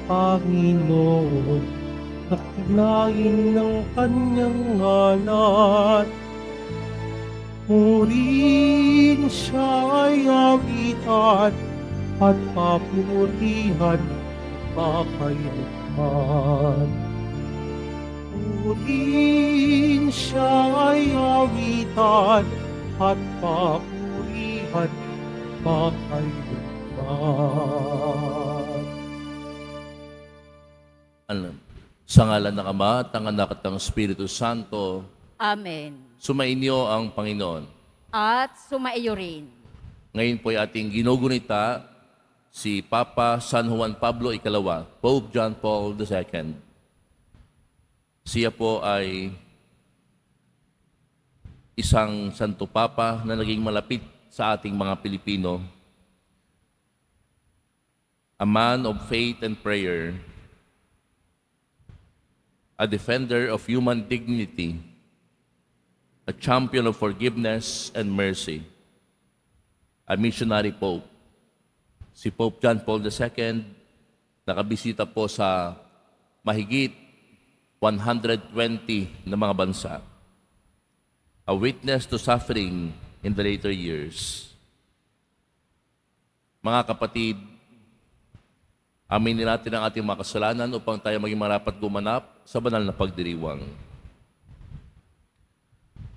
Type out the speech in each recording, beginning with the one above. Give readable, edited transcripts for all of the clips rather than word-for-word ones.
Panginoon, nakinain ng kanyang ngalan. Muriin siya ay awitan at papurihan makailanman. Muriin siya ay awitan at papurihan makailanman. Sa ngalan ng Ama at ng Anak at ng Espiritu Santo, Amen. sumainyo ang Panginoon. At sumaiyo rin. Ngayon po ay ating ginugunita si Papa San Juan Pablo II, Pope John Paul II. Siya po ay isang Santo Papa na naging malapit sa ating mga Pilipino. A man of faith and prayer, a defender of human dignity, a champion of forgiveness and mercy, a missionary pope. Si Pope John Paul II nakabisita po sa mahigit 120 na mga bansa. A witness to suffering in the later years. Mga kapatid, aminin natin ang ating mga kasalanan upang tayo maging marapat gumanap sa banal na pagdiriwang.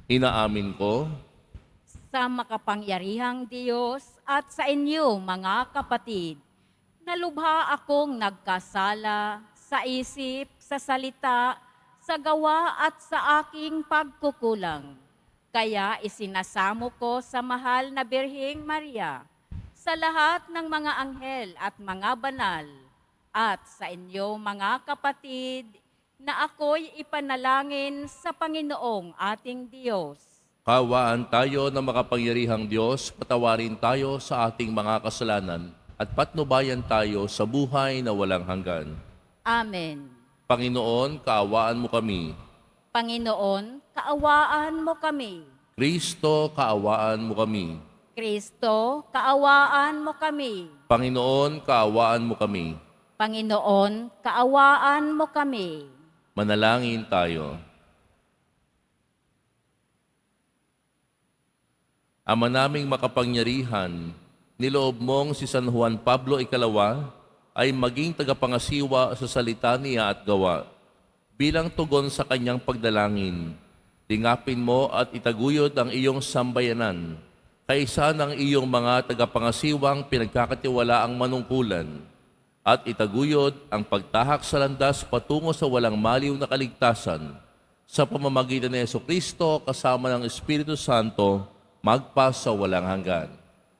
Inaamin ko Sa makapangyarihang Diyos at sa inyo, mga kapatid, nalubha akong nagkasala sa isip, sa salita, sa gawa at sa aking pagkukulang. Kaya isinasamo ko sa mahal na Birheng Maria, sa lahat ng mga anghel at mga banal, at sa inyo, mga kapatid, na ako'y ipanalangin sa Panginoong ating Diyos. kawaan tayo ng makapangyarihang Diyos, patawarin tayo sa ating mga kasalanan at patnubayan tayo sa buhay na walang hanggan. Amen. Panginoon, kaawaan mo kami. Panginoon, kaawaan mo kami. Kristo, kaawaan mo kami. Kristo, kaawaan mo kami. Panginoon, kaawaan mo kami. Panginoon, kaawaan mo kami. Manalangin tayo. Ama naming makapangyarihan, niloob mong si San Juan Pablo II ay maging tagapangasiwa sa salita niya at gawa. Bilang tugon sa kanyang pagdalangin, tingapin mo at itaguyod ang iyong sambayanan, kaisa ng iyong mga tagapangasiwang pinagkakatiwalaang manungkulan, at itaguyod ang pagtahak sa landas patungo sa walang maliw na kaligtasan, sa pamamagitan ni Jesucristo kasama ng Espiritu Santo, magpa sa walang hanggan.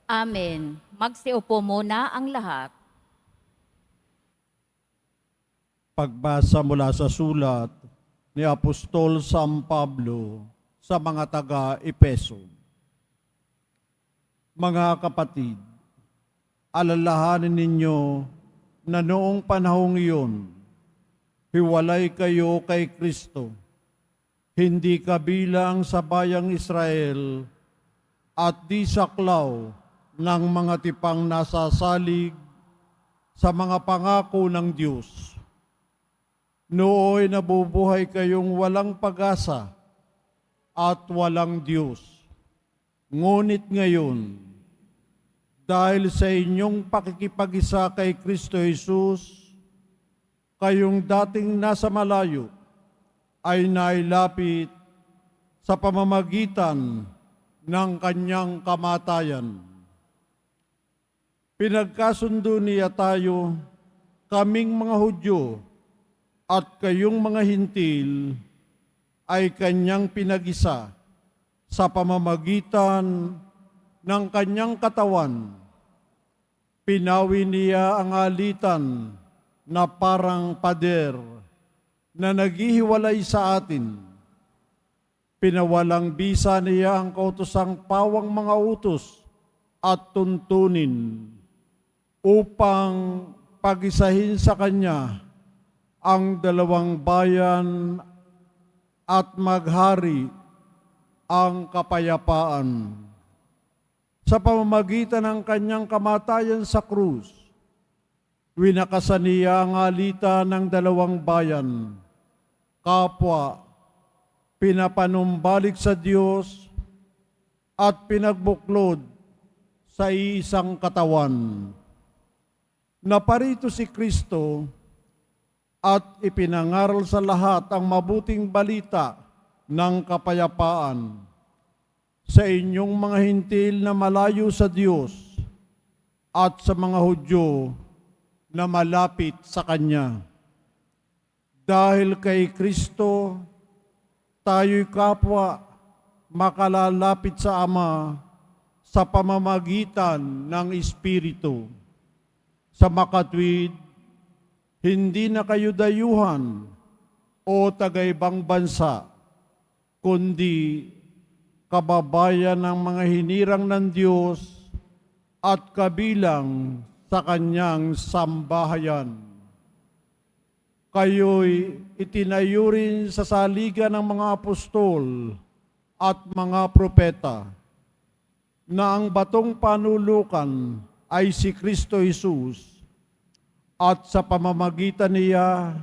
Amen. Magsiupo muna ang lahat. Pagbasa mula sa sulat ni Apostol San Pablo sa mga taga-Epeso. Mga kapatid, alalahanin ninyo na noong panahong iyon, hiwalay kayo kay Kristo, hindi kabilang sa bayang Israel at di saklaw ng mga tipang nasasalig sa mga pangako ng Diyos. Nooy nabubuhay kayong walang pag-asa at walang Diyos. Ngunit ngayon, dahil sa inyong pakikipag-isa kay Kristo Jesus, kayong dating nasa malayo ay nailapit sa pamamagitan ng kanyang kamatayan. Pinagkasundo niya tayo, kaming mga Hudyo at kayong mga Hintil, ay kanyang pinag-isa sa pamamagitan ng kanyang katawan. Pinawi niya ang alitan na parang pader na naghihiwalay sa atin. Pinawalang bisa niya ang kautosang pawang mga utos at tuntunin upang pag-isahin sa kanya ang dalawang bayan at maghari ang kapayapaan. Sa pamamagitan ng kanyang kamatayan sa krus, Winakasan niya ang alita ng dalawang bayan, kapwa, pinapanumbalik sa Diyos at pinagbuklod sa isang katawan. Naparito si Kristo at ipinangaral sa lahat ang mabuting balita ng kapayapaan sa inyong mga hintil na malayo sa Diyos at sa mga Hudyo na malapit sa Kanya. Dahil kay Kristo, tayo'y kapwa makalalapit sa Ama sa pamamagitan ng Espiritu. Sa makatwid, hindi na kayo dayuhan o tagaibang bansa, kundi kababayan ng mga hinirang ng Diyos at kabilang sa Kanyang sambahayan. Kayo'y itinayo rin sa saligan ng mga apostol at mga propeta, na ang batong panulukan ay si Kristo Jesus, at sa pamamagitan niya,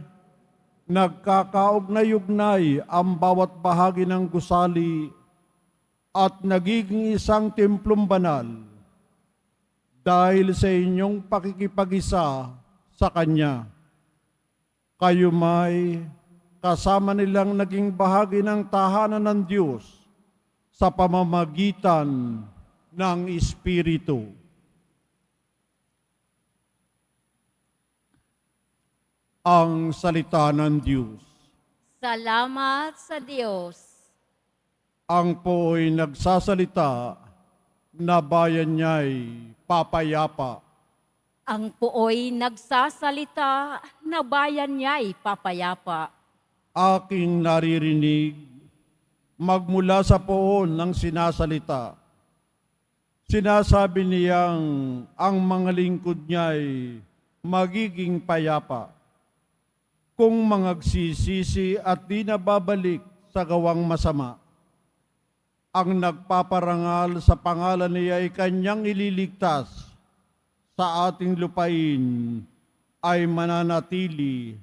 nagkakaugnay-ugnay ang bawat bahagi ng gusali at nagiging isang templong banal dahil sa inyong pakikipag-isa sa Kanya. Kayo may kasama nilang naging bahagi ng tahanan ng Diyos sa pamamagitan ng Espiritu. Ang salita ng Diyos. Salamat sa Diyos. Ang po'y nagsasalita na bayan niya'y papayapa. Ang puoy nagsasalita na bayan niya'y papayapa. Aking naririnig magmula sa poon ng sinasalita. Sinasabi niyang ang mga lingkod niya'y magiging payapa kung mangagsisisi at di nababalik sa gawang masama. Ang nagpaparangal sa pangalan niya ay Kanyang ililigtas sa ating lupain ay mananatili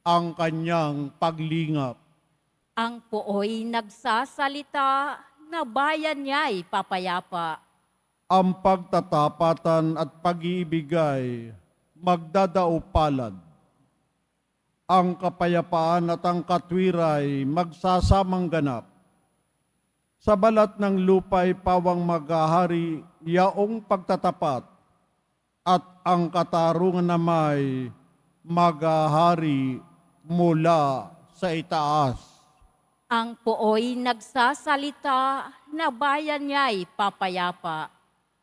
ang Kanyang paglingap. Ang puoy nagsasalita na bayan niya'y papayapa. Ang pagtatapatan at pag-iibigay magdadaupalad. Ang kapayapaan at ang katwiray magsasamang ganap. Sa balat ng lupa'y pawang maghahari yaong pagtatapat at ang katarungan na may maghahari mula sa itaas. Ang puoy nagsasalita na bayan niya'y papayapa.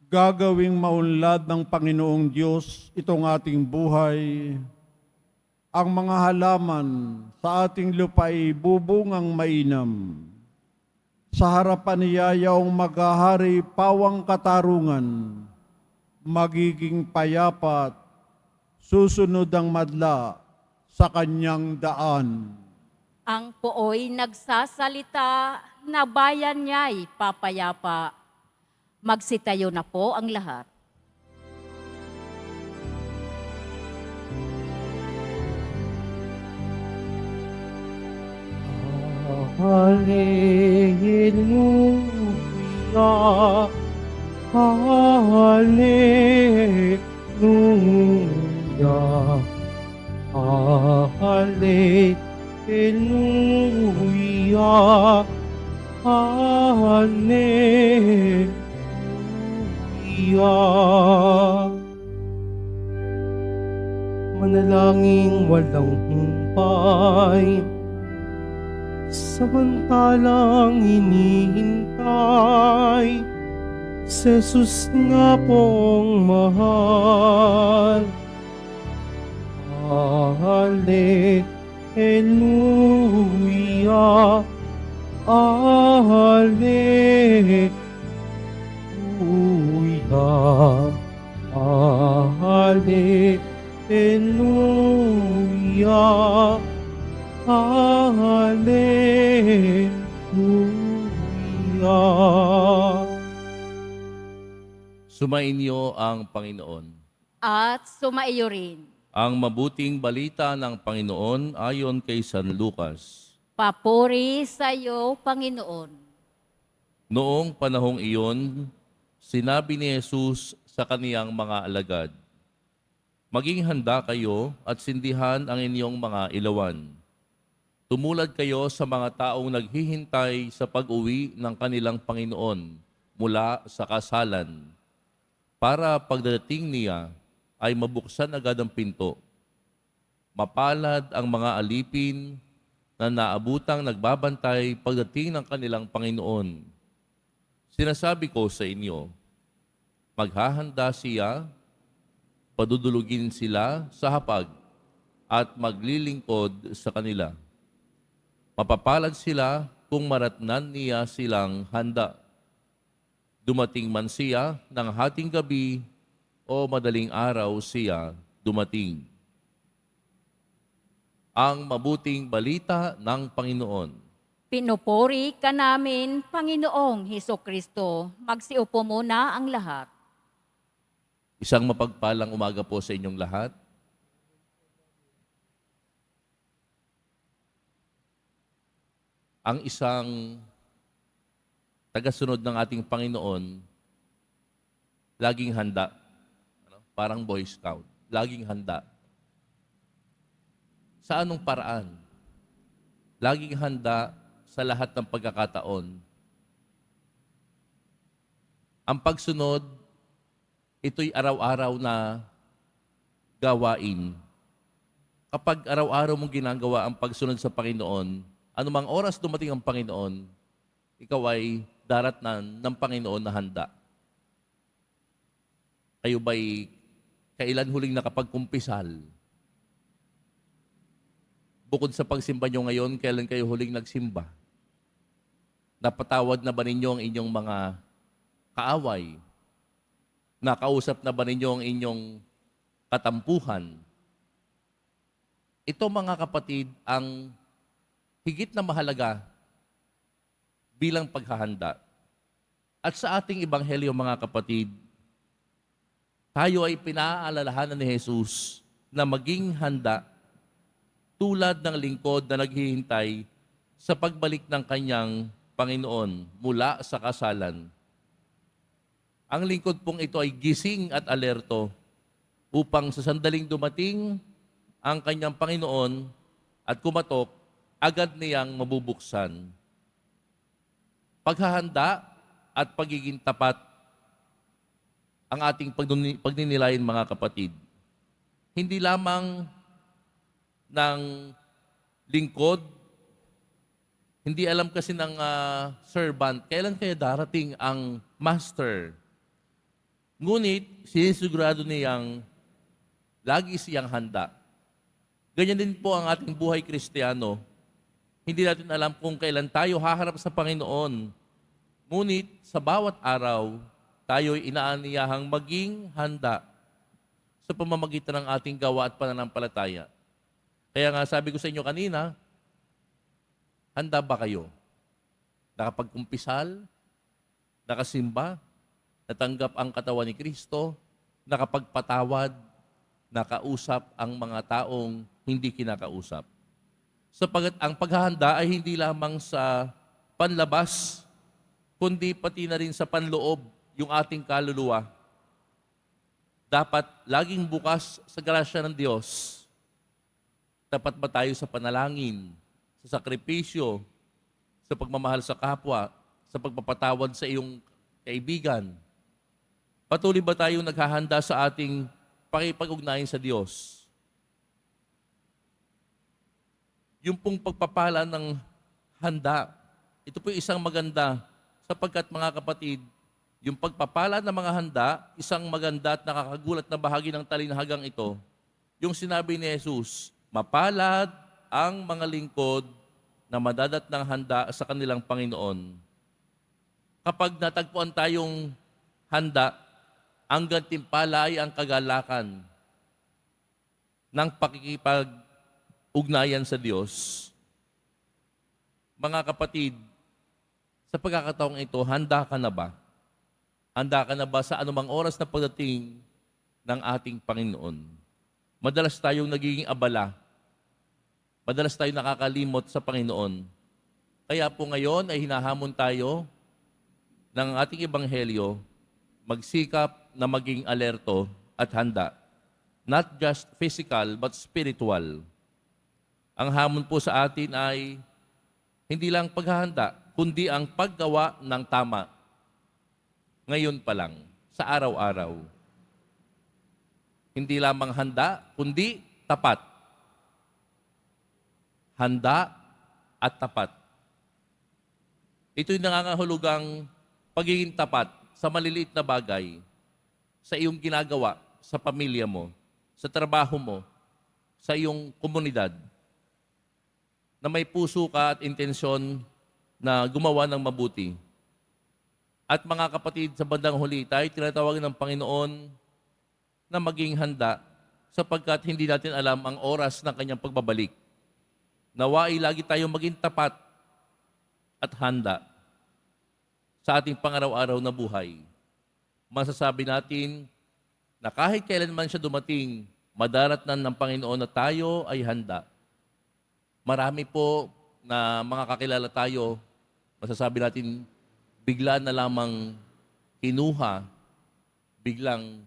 Gagawing maunlad ng Panginoong Diyos itong ating buhay. Ang mga halaman sa ating lupa ay bubungang mainam. Sa harapan niya yaong maghahari pawang katarungan, magiging payapat, susunod ang madla sa kanyang daan. Ang puoy nagsasalita na bayan niya'y papayapa. Magsitayo na po ang lahat. Hallelujah, Hallelujah, Hallelujah, Hallelujah. Manalangin walang humpay, samantalang hinihintay si Jesus nga pong mahal. Hallelujah, Hallelujah, Hallelujah, Hallelujah. Sumainyo ang Panginoon. At sumaiyo rin. Ang mabuting balita ng Panginoon ayon kay San Lucas. Papuri sa iyo, Panginoon. Noong panahong iyon, sinabi ni Jesus sa kaniyang mga alagad, "Maging handa kayo at sindihan ang inyong mga ilawan. Tumulad kayo sa mga taong naghihintay sa pag-uwi ng kanilang Panginoon mula sa kasalan, para pagdating niya ay mabuksan agad ang pinto. Mapalad ang mga alipin na naabutang nagbabantay pagdating ng kanilang Panginoon. Sinasabi ko sa inyo, maghahanda siya, padudulugin sila sa hapag at maglilingkod sa kanila. Mapapalad sila kung maratnan niya silang handa. Dumating man siya ng hating gabi o madaling araw siya dumating." Ang mabuting balita ng Panginoon. Pinupuri ka namin, Panginoong Hesukristo. Magsiupo muna ang lahat. Isang mapagpalang umaga po sa inyong lahat. Ang isang tagasunod ng ating Panginoon, laging handa. Parang Boy Scout, laging handa. Sa anong paraan? Laging handa sa lahat ng pagkakataon. Ang pagsunod, ito'y araw-araw na gawain. Kapag araw-araw mong ginagawa ang pagsunod sa Panginoon, anumang oras dumating ang Panginoon, ikaw ay daratnan ng Panginoon na handa. Kayo ba'y kailan huling nakapagkumpisal? Bukod sa pagsimba nyo ngayon, kailan kayo huling nagsimba? Napatawad na ba ninyo ang inyong mga kaaway? Nakausap na ba ninyo ang inyong katampuhan? Ito mga kapatid, ang higit na mahalaga bilang paghahanda. At sa ating ebanghelyo mga kapatid, tayo ay pinaalalahanan ni Jesus na maging handa tulad ng lingkod na naghihintay sa pagbalik ng kanyang Panginoon mula sa kasalan. Ang lingkod pong ito ay gising at alerto upang sa sandaling dumating ang kanyang Panginoon at kumatok, agad niyang mabubuksan. Paghahanda at pagiging tapat ang ating pagninilayan mga kapatid. Hindi lamang ng lingkod, hindi alam kasi ng servant, kailan kaya darating ang master. Ngunit, sinisigurado niyang lagi siyang handa. Ganyan din po ang ating buhay Kristiyano. Hindi natin alam kung kailan tayo haharap sa Panginoon. Ngunit, sa bawat araw, tayo'y inaaniyahang maging handa sa pamamagitan ng ating gawa at pananampalataya. Kaya nga sabi ko sa inyo kanina, handa ba kayo? Nakapagkumpisal? Nakasimba? Natanggap ang katawan ni Kristo? Nakapagpatawad? Nakausap ang mga taong hindi kinakausap? Sapagat ang paghahanda ay hindi lamang sa panlabas, kundi pati na rin sa panloob, yung ating kaluluwa. Dapat laging bukas sa grasya ng Diyos. Tapat ba tayo sa panalangin, sa sakripisyo, sa pagmamahal sa kapwa, sa pagpapatawad sa iyong kaibigan? Patuloy ba tayong naghahanda sa ating pakipag-ugnayan sa Diyos? Yung pong pagpapala ng handa, ito po isang maganda sapagkat mga kapatid, yung pagpapala ng mga handa, isang maganda at nakakagulat na bahagi ng talinhagang ito, yung sinabi ni Jesus, mapalad ang mga lingkod na madadat ng handa sa kanilang Panginoon. Kapag natagpuan tayong handa, ang gantimpala ay ang kagalakan ng pakikipag-ugnayan sa Diyos. Mga kapatid, sa pagkakataong ito, handa ka na ba? Handa ka na ba sa anumang oras na pagdating ng ating Panginoon? Madalas tayong nagiging abala. Madalas tayong nakakalimot sa Panginoon. Kaya po ngayon ay hinahamon tayo ng ating ebanghelyo, magsikap na maging alerto at handa. Not just physical, but spiritual. Ang hamon po sa atin ay hindi lang paghahanda, kundi ang paggawa ng tama. Ngayon pa lang, sa araw-araw. Hindi lamang handa, kundi tapat. Handa at tapat. Ito'y nangangahulugang pagiging tapat sa maliliit na bagay, sa iyong ginagawa, sa pamilya mo, sa trabaho mo, sa iyong komunidad, na may puso ka at intensyon na gumawa ng mabuti. At mga kapatid, sa bandang huli, tayo tinatawag ng Panginoon na maging handa sapagkat hindi natin alam ang oras ng kanyang pagbabalik. Nawai lagi tayong maging tapat at handa sa ating pangaraw-araw na buhay. Masasabi natin na kahit kailan man siya dumating, madaratnan ng Panginoon na tayo ay handa. Marami po na mga kakilala tayo, masasabi natin, bigla na lamang kinuha, biglang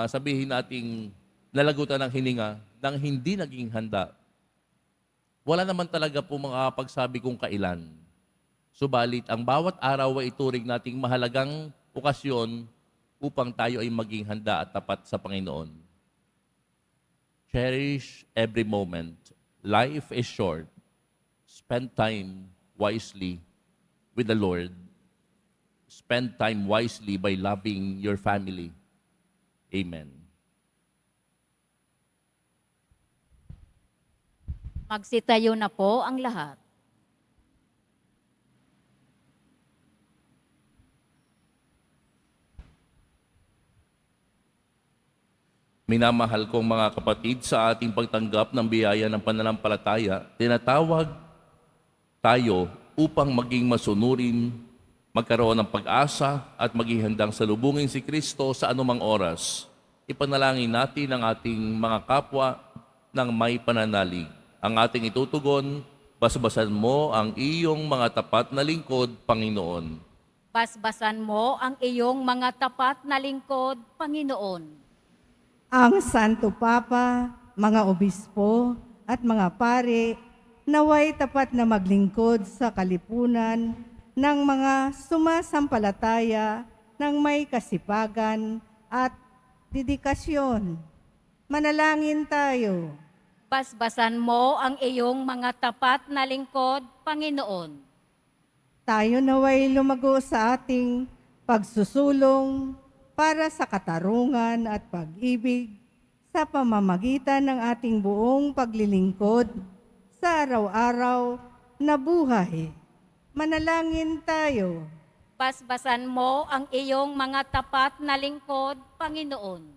sabihin nating nalagutan ng hininga nang hindi naging handa. Wala naman talaga po makakapagsabi kung kailan. Subalit, ang bawat araw ay ituring nating mahalagang okasyon upang tayo ay maging handa at tapat sa Panginoon. Cherish every moment. Life is short. Spend time wisely with the Lord. Spend time wisely by loving your family. Amen. Magsitayo na po ang lahat. Minamahal kong mga kapatid, sa ating pagtanggap ng biyaya ng pananampalataya, tinatawag tayo upang maging masunurin, magkaroon ng pag-asa at maging handang salubungin si Kristo sa anumang oras. Ipanalangin natin ang ating mga kapwa ng may pananalig. Ang ating itutugon, basbasan mo ang iyong mga tapat na lingkod, Panginoon. Basbasan mo ang iyong mga tapat na lingkod, Panginoon. Ang Santo Papa, mga obispo at mga pare, naway tapat na maglingkod sa kalipunan ng mga sumasampalataya ng may kasipagan at dedikasyon. Manalangin tayo. Basbasan mo ang iyong mga tapat na lingkod, Panginoon. Tayo naway lumago sa ating pagsusulong para sa katarungan at pag-ibig sa pamamagitan ng ating buong paglilingkod sa araw-araw na buhay. Manalangin tayo. Basbasan mo ang iyong mga tapat na lingkod, Panginoon.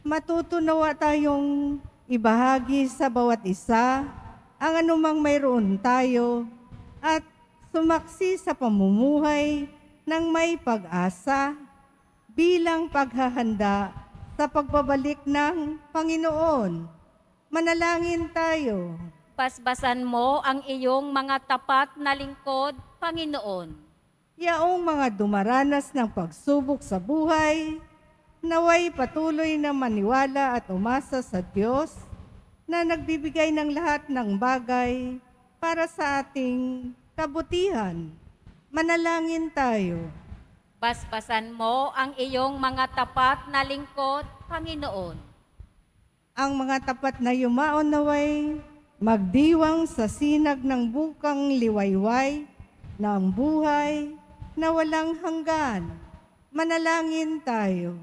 Matutunawa tayong ibahagi sa bawat isa ang anumang mayroon tayo at sumaksi sa pamumuhay ng may pag-asa bilang paghahanda sa pagbabalik ng Panginoon. Manalangin tayo. Basbasan mo ang iyong mga tapat na lingkod, Panginoon. Yaong mga dumaranas ng pagsubok sa buhay, naway patuloy na maniwala at umasa sa Diyos na nagbibigay ng lahat ng bagay para sa ating kabutihan. Manalangin tayo. Basbasan mo ang iyong mga tapat na lingkod, Panginoon. Ang mga tapat na yumaon naway magdiwang sa sinag ng bukang liwayway ng buhay na walang hanggan. Manalangin tayo.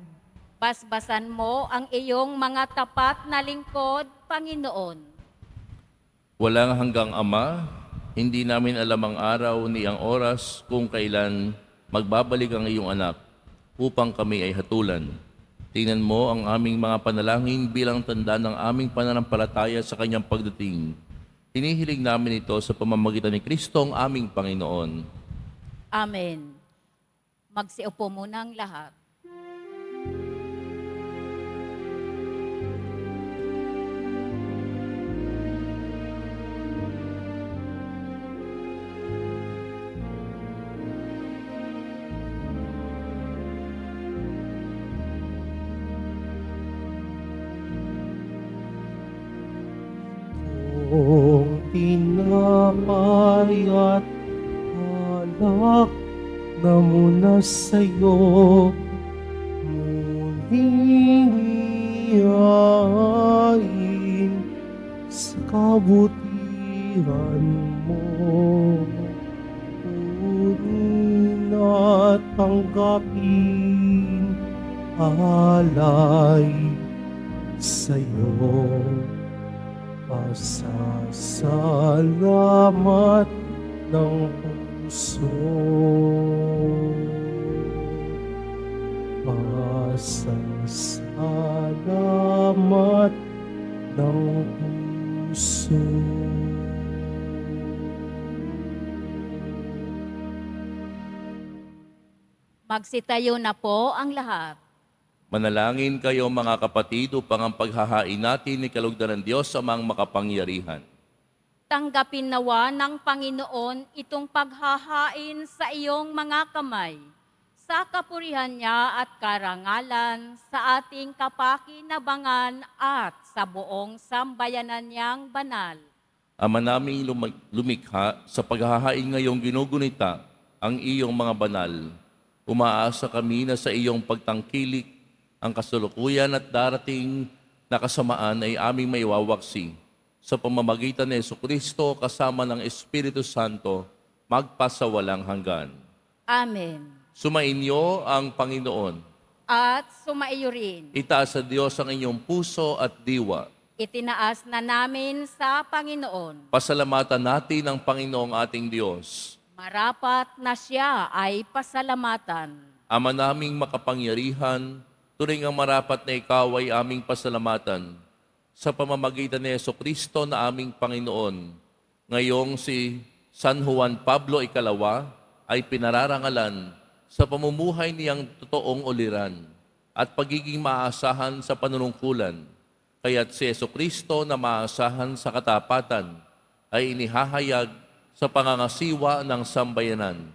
Basbasan mo ang iyong mga tapat na lingkod, Panginoon. Walang hanggang Ama, hindi namin alam ang araw ni ang oras kung kailan magbabalik ang iyong anak upang kami ay hatulan. Tingnan mo ang aming mga panalangin bilang tanda ng aming pananampalataya sa kanyang pagdating. Hinihiling namin ito sa pamamagitan ni Kristo ang aming Panginoon. Amen. Magsiupo muna ang lahat. iyong tinapay at alak na muna sa'yo muling ihain sa kabutihan mo. Kunin at tanggapin alay sa'yo. Pasasalamat ng puso. Pasasalamat ng puso. Magsitayo na po ang lahat. Manalangin kayo mga kapatid upang ang paghahain natin ni kalugdan ng Diyos amang makapangyarihan. Tanggapin nawa ng Panginoon itong paghahain sa iyong mga kamay, sa kapurihan niya at karangalan, sa ating kapakinabangan at sa buong sambayanan niyang banal. Ama naming lumikha, sa paghahain ngayong ginugunita ang iyong mga banal, umaasa kami na sa iyong pagtangkilik ang kasulukuyan at darating na kasamaan ay aming maiwawaksi sa pamamagitan ni Jesucristo kasama ng Espiritu Santo magpasawalang hanggan. Amen. Sumainyo ang Panginoon. At sumaiyo rin. Itaas sa Diyos ang inyong puso at diwa. Itinaas na namin sa Panginoon. Pasalamatan natin ang Panginoong ating Diyos. Marapat na siya ay pasalamatan. Ama naming makapangyarihan, turing ang marapat na ikaw ay aming pasalamatan sa pamamagitan ni Jesucristo na aming Panginoon. Ngayong si San Juan Pablo Ikalawa ay pinararangalan sa pamumuhay niyang totoong uliran at pagiging maasahan sa panunungkulan. Kaya't si Jesucristo na maasahan sa katapatan ay inihahayag sa pangangasiwa ng sambayanan.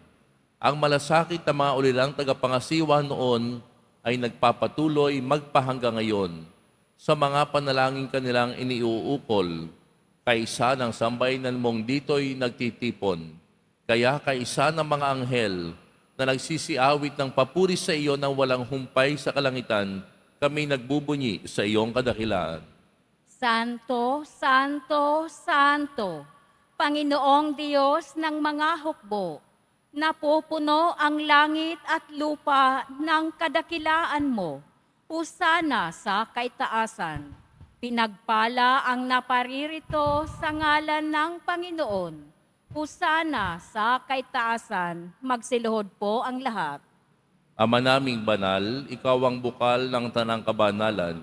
Ang malasakit na mga ulirang tagapangasiwa noon ay nagpapatuloy magpahanggang ngayon sa mga panalangin kanilang iniuukol. Kaisa ng sambayanan mong dito'y nagtitipon. Kaya kaisa ng mga anghel na nagsisiawit ng papuri sa iyo ng walang humpay sa kalangitan, kami nagbubunyi sa iyong kadakilaan. Santo, Santo, Santo, Panginoong Diyos ng mga hukbo, napupuno ang langit at lupa ng kadakilaan mo. Husana sa kaitaasan. Pinagpala ang naparirito sa ngalan ng Panginoon. Husana sa kaitaasan. Magsiluhod po ang lahat. Ama naming banal, ikaw ang bukal ng tanang kabanalan.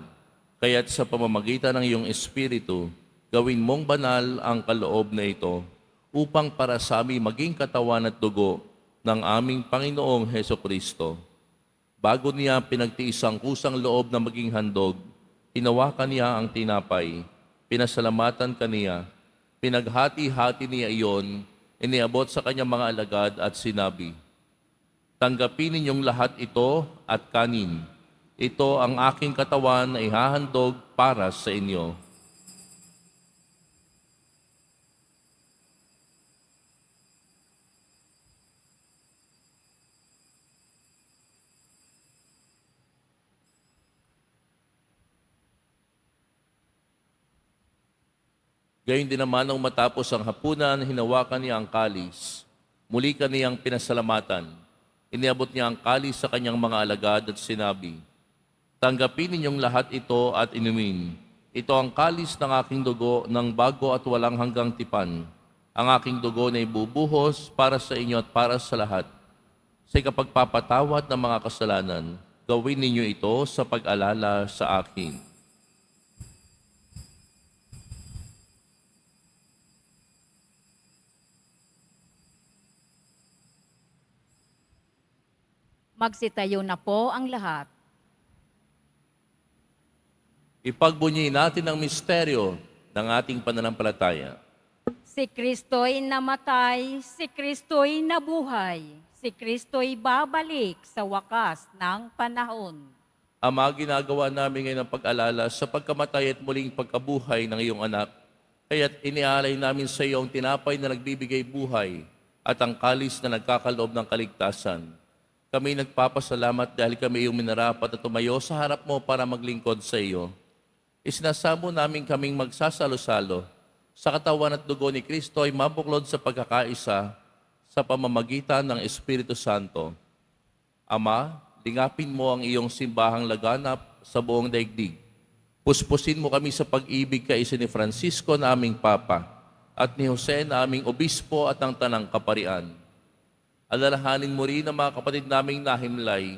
Kaya't sa pamamagitan ng iyong Espiritu, gawin mong banal ang kaloob na ito upang para sa amin maging katawan at dugo ng aming Panginoong Hesukristo. Bago niya pinagtiis ang kusang loob na maging handog, hinawakan niya ang tinapay, pinasalamatan kaniya, pinaghati-hati niya iyon, iniabot sa kanyang mga alagad at sinabi, "Tanggapin ninyong lahat ito at kanin. Ito ang aking katawan na ihahandog para sa inyo." Gayon din naman nang matapos ang hapunan, hinawakan niya ang kalis. Muli kaniyang pinasalamatan. Iniabot niya ang kalis sa kanyang mga alagad at sinabi, "Tanggapin ninyong lahat ito at inumin. Ito ang kalis ng aking dugo ng bago at walang hanggang tipan. Ang aking dugo na ibubuhos para sa inyo at para sa lahat. Sa ikapagpapatawad ng mga kasalanan, gawin ninyo ito sa pag-alala sa akin." Magsitayo na po ang lahat. Ipagbunyi natin ang misteryo ng ating pananampalataya. Si Kristo'y namatay, si Kristo'y nabuhay, si Kristo'y babalik sa wakas ng panahon. Ama, ginagawa namin ngayon ang pag-alala sa pagkamatay at muling pagkabuhay ng iyong anak, Kaya't inialay namin sa iyo ang tinapay na nagbibigay buhay at ang kalis na nagkakaloob ng kaligtasan. Kami nagpapasalamat dahil kami iyong minarapat at tumayo sa harap mo para maglingkod sa iyo. Isinasamo namin kaming magsasalo-salo sa katawan at dugo ni Kristo ay mabuklod sa pagkakaisa sa pamamagitan ng Espiritu Santo. Ama, lingapin mo ang iyong simbahang laganap sa buong daigdig. Puspusin mo kami sa pag-ibig kaisa ni Francisco na aming Papa at ni Jose na aming Obispo at ang Tanang Kaparian. Alalahanin mo rin ang mga kapatid naming nahimlay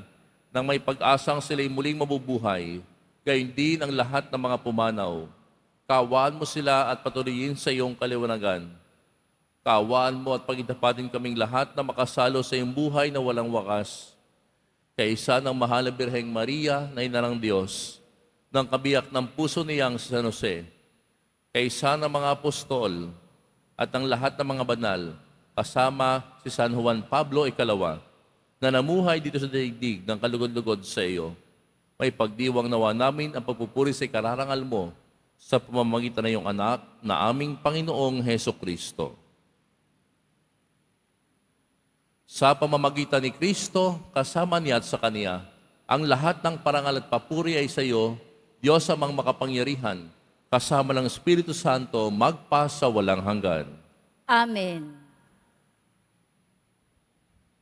nang may pag-asang sila'y muling mabubuhay, gayon din ang lahat ng mga pumanaw. Kaawaan mo sila at patuloyin sa iyong kaliwanagan. Kaawaan mo at pagitapatin kaming lahat na makasalo sa iyong buhay na walang wakas. Kaisa ng mahal na Birheng Maria na ina ng Diyos, ng kabiyak ng puso niyang si San Jose, kaisa ng mga apostol at ng lahat ng mga banal, kasama si San Juan Pablo Ikalawa, na namuhay dito sa daigdig ng kalugod-lugod sa iyo. May pagdiwang nawa namin ang pagpupuri sa ikararangal mo sa pamamagitan ng iyong anak na aming Panginoong Heso Kristo. Sa pamamagitan ni Kristo, kasama niya at sa Kaniya, ang lahat ng parangal at papuri ay sa iyo, Diyos amang makapangyarihan, kasama ng Espiritu Santo, magpa sa walang hanggan. Amen.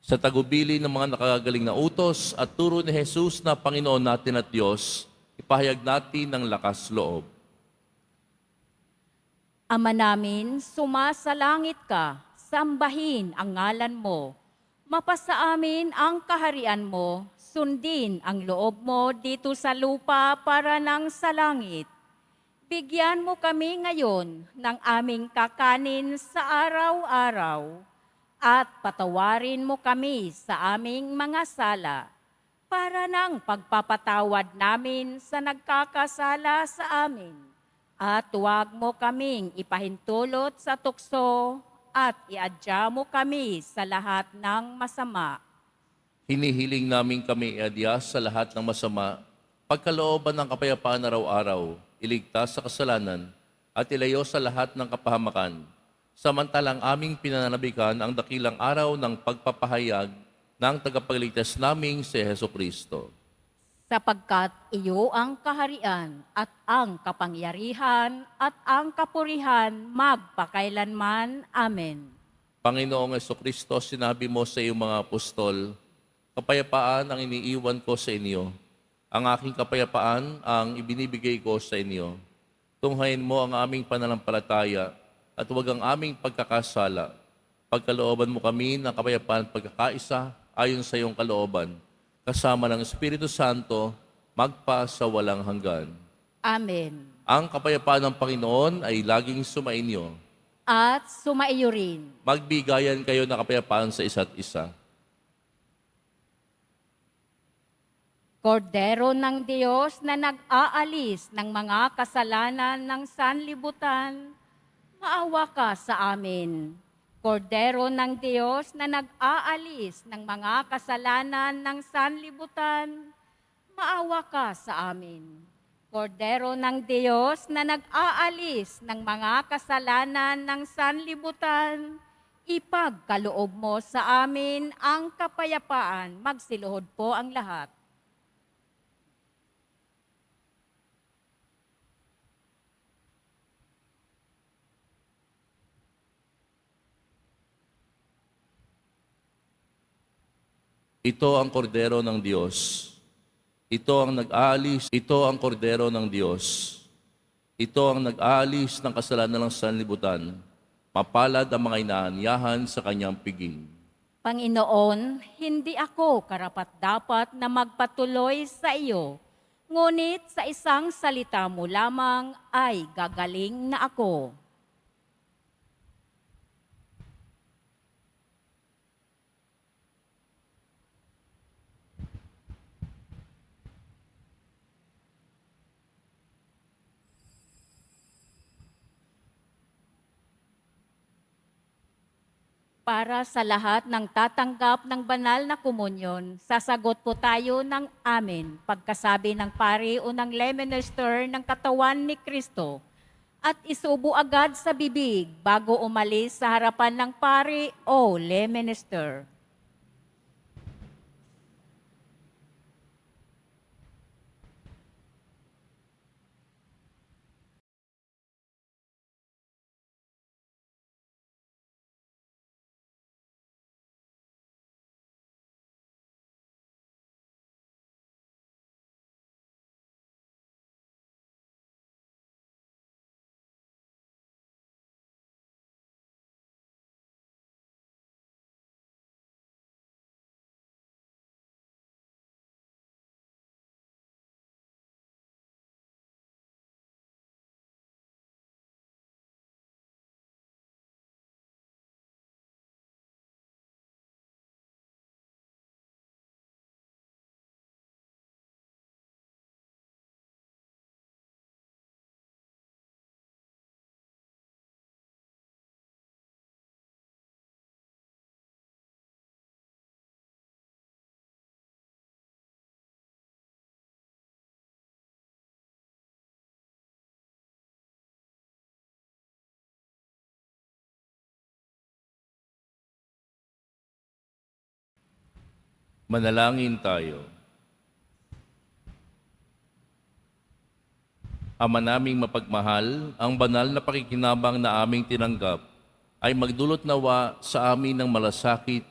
Sa tagubili ng mga nakagagaling na utos at turo ni Jesus na Panginoon natin at Diyos, ipahayag natin ng lakas loob. Ama namin, sumasalangit ka, sambahin ang ngalan mo. Mapasa amin ang kaharian mo, sundin ang loob mo dito sa lupa para nang sa langit. Bigyan mo kami ngayon ng aming kakanin sa araw-araw at patawarin mo kami sa aming mga sala para nang pagpapatawad namin sa nagkakasala sa amin. At huwag mo kaming ipahintulot sa tukso at iadya mo kami sa lahat ng masama. Hinihiling namin kami iadya sa lahat ng masama, pagkalooban ng kapayapaan araw-araw, iligtas sa kasalanan, at ilayo sa lahat ng kapahamakan. Samantalang aming pinananabikan ang dakilang araw ng pagpapahayag ng tagapagligtas naming si Heso Kristo. Sapagkat iyo ang kaharian at ang kapangyarihan at ang kapurihan magpakailanman. Amen. Panginoong Jesucristo, sinabi mo sa iyong mga apostol, kapayapaan ang iniiwan ko sa inyo. Ang aking kapayapaan ang ibinibigay ko sa inyo. Tunghayin mo ang aming pananampalataya at huwag ang aming pagkakasala. Pagkalooban mo kami ng kapayapaan at pagkakaisa ayon sa iyong kalooban, kasama ng Espiritu Santo, magpa sa walang hanggan. Amen. Ang kapayapaan ng Panginoon ay laging sumainyo. At sumaiyo rin. Magbigayan kayo ng kapayapaan sa isa't isa. Kordero ng Diyos na nag-aalis ng mga kasalanan ng sanlibutan, maawa ka sa amin. Kordero ng Diyos na nag-aalis ng mga kasalanan ng sanlibutan, maawa ka sa amin. Kordero ng Diyos na nag-aalis ng mga kasalanan ng sanlibutan, ipagkaloob mo sa amin ang kapayapaan. Magsiluhod po ang lahat. Ito ang kordero ng Diyos. Ito ang nag-aalis. Ito ang kordero ng Diyos. Ito ang nag-aalis ng kasalanan ng sanlibutan. Mapalad ang mga inaanyahan sa kanyang piging. Panginoon, hindi ako karapat-dapat na magpatuloy sa iyo, ngunit sa isang salita mo lamang ay gagaling na ako. Para sa lahat ng tatanggap ng banal na komunyon, sasagot po tayo ng amen pagkasabi ng pari o ng lay minister ng katawan ni Kristo. at isubo agad sa bibig bago umalis sa harapan ng pari o lay minister. Manalangin tayo. Ama naming mapagmahal, ang banal na pakikinabang na aming tinanggap ay magdulot nawa sa amin ng malasakit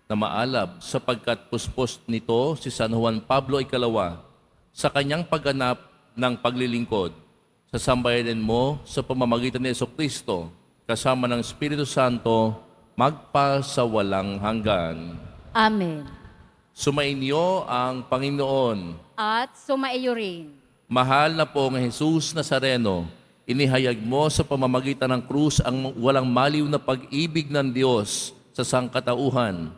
na maalab sapagkat puspos nito si San Juan Pablo Ikalawa sa kanyang pagganap ng paglilingkod sa sambayanan mo sa pamamagitan ni Jesucristo kasama ng Espiritu Santo magpasawalang hanggan. Amen. Sumainyo ang Panginoon. At sumaiyo rin. Mahal na pong Jesus Nazareno, inihayag mo sa pamamagitan ng krus ang walang maliw na pag-ibig ng Diyos sa sangkatauhan.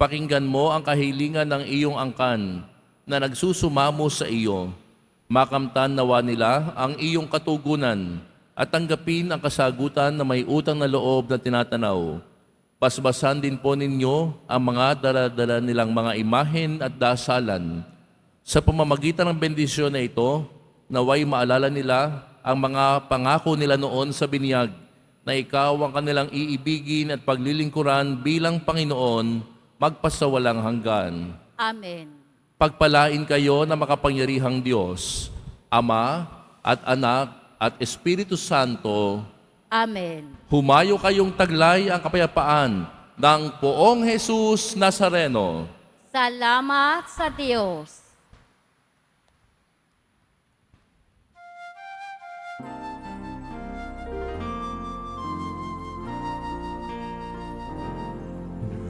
Pakinggan mo ang kahilingan ng iyong angkan na nagsusumamo sa iyo. Makamtan nawa nila ang iyong katugunan at tanggapin ang kasagutan na may utang na loob na tinatanaw. Basbasan din po ninyo ang mga dala-dala nilang mga imahen at dasalan. Sa pamamagitan ng bendisyon na ito, naway maalala nila ang mga pangako nila noon sa binyag na ikaw ang kanilang iibigin at paglilingkuran bilang Panginoon magpasawalang hanggan. Amen. Pagpalain kayo na makapangyarihang Diyos, Ama at Anak at Espiritu Santo. Amen. Humayo kayong taglay ang kapayapaan ng Poong Jesus Nazareno. Salamat sa Diyos.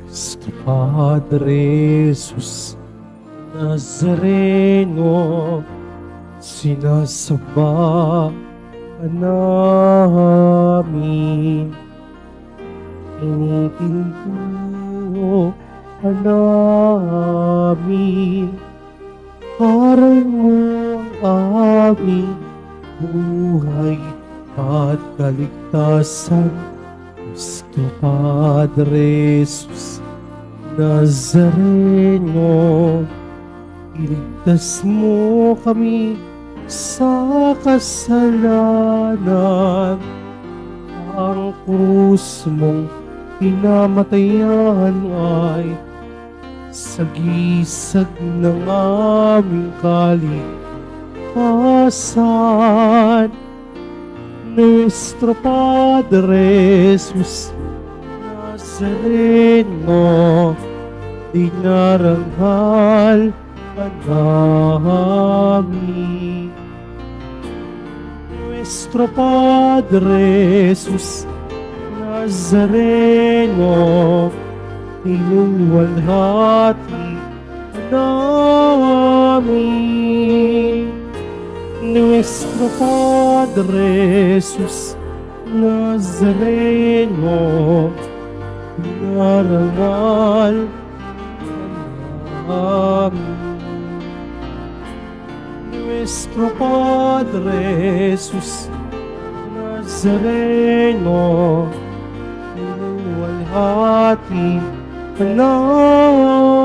Nuestro Padre Jesus Nazareno, sinasamba ka namin. Initinto ka namin. Aral mo ang aming buhay at kaligtasan. Nuestro Padre Jesus Nazareno, iligtas mo kami sa kasalanan. Ang krus mong pinamatayan ay sagisag ng aming kaligtasan. Nuestro Padre Jesus Nazareno, dinaranghal ka namin. Nuestro Padre Jesus Nazareno, inuluwalhati ka namin. Nuestro Padre Jesus Nazareno, dinarangal ka namin. Nuestro Padre Jesus Nazareno, inuwalhati ka namin.